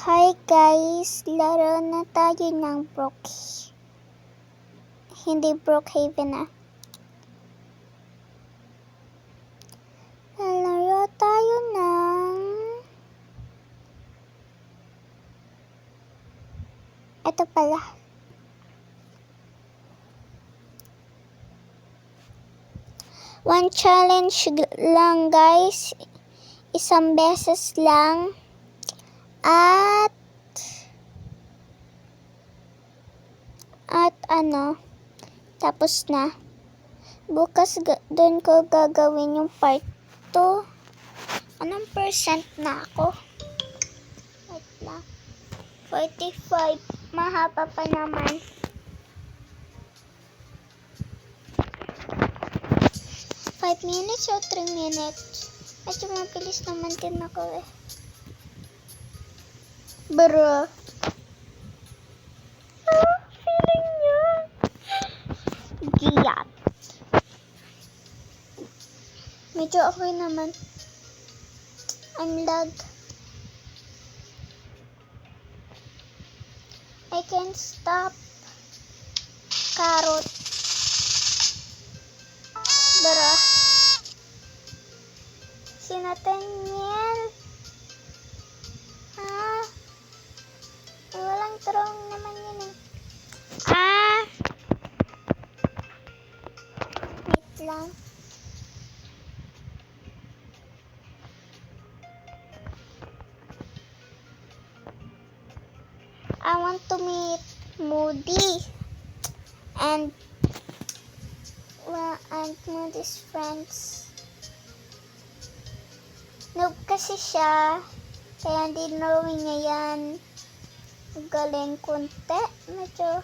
Hi guys, laro na tayo ng hindi Brookhaven na. Laro tayo ng ito pala. One challenge lang guys. Isang beses lang. At tapos na. Bukas doon ko gagawin yung part 2. Anong percent na ako? Wait lang. 45. Mahaba pa naman. 5 minutes o 3 minutes? Medyo mabilis naman din ako eh. Bro. Feeling niya. Giyat. Medyo okay naman. I'm lag. I can't stop. Carrot. Bro. Si Nathaniel. Walang turong naman yun eh. Wait lang. I want to meet Moody and Moody's friends. Noob kasi siya, kaya hindi knowing niya yan. Galing konti, medyo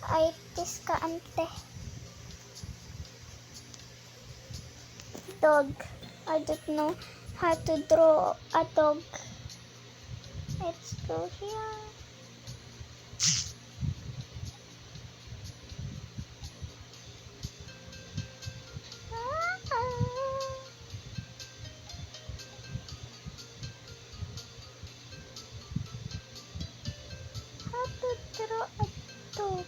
artist ka ante. Dog, I don't know how to draw a dog. Let's go here. How to draw a dog?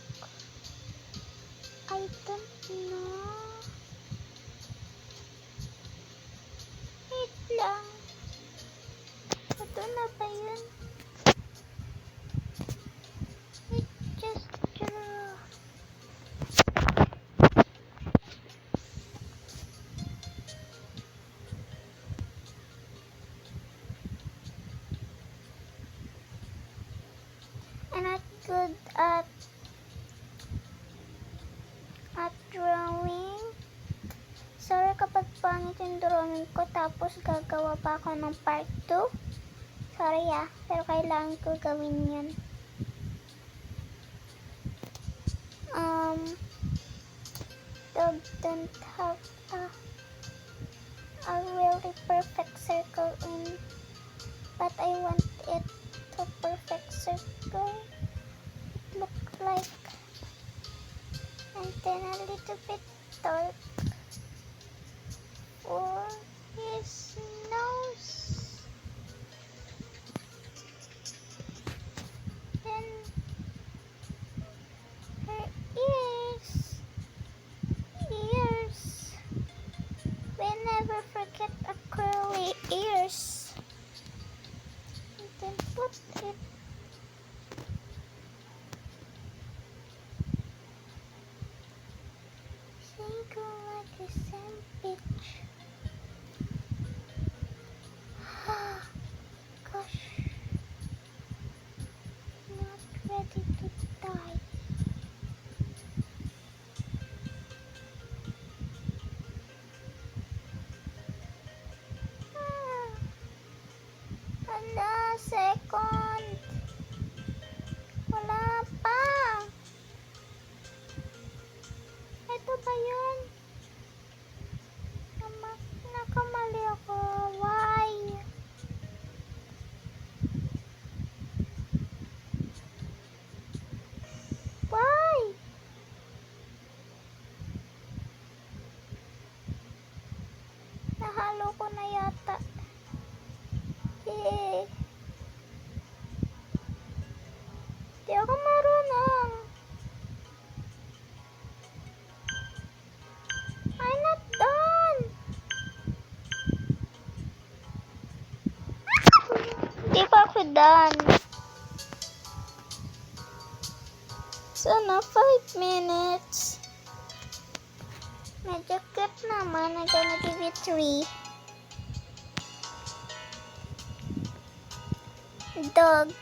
I don't know. Wait lang. Ito na ba yun? Wait, just draw. I'm not good at drawing. Sorry kapag pangit yung drawing ko tapos gagawa pa ako ng part 2. Sorry pero kailangan ko gawin yan. Dog don't have a really perfect circle in, but I want it to perfect circle. It look like, and then a little bit dark for his nose. Then her ears. We never forget a curly ears. And then put it. Single like a sandwich. Gosh. Not ready to die. Second. Wala pa. Ito ba yun? ako done. Sana 5 minutes. Medyo cute naman. I'm gonna give it 3. Dog.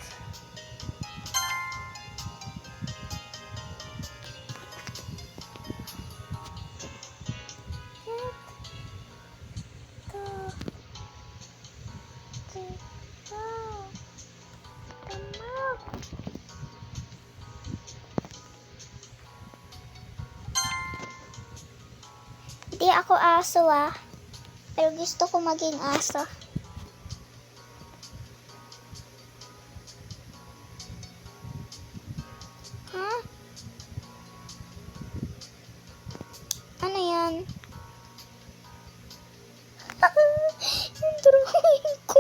Hindi ako aso pero gusto ko maging aso. Huh? Ano yan? Yung drawing ko.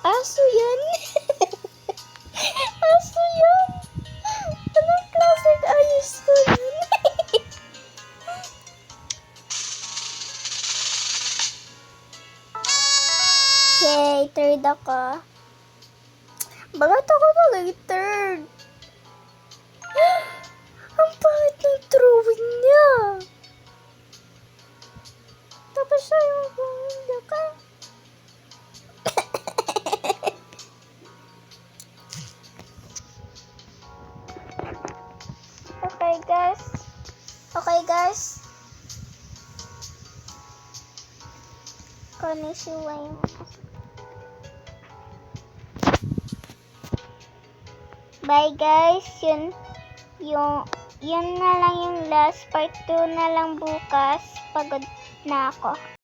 Aso yan. Aso yan. Anong klaseng ayos ko yun? Yay, third ako. Bagat ako naging third. Ang pangit ng drawing niya. Tapos siya yung bumili ka. Okay guys. Konnichiwa yung bye guys. Yun na lang yung last part 2 na lang bukas. Pagod na ako.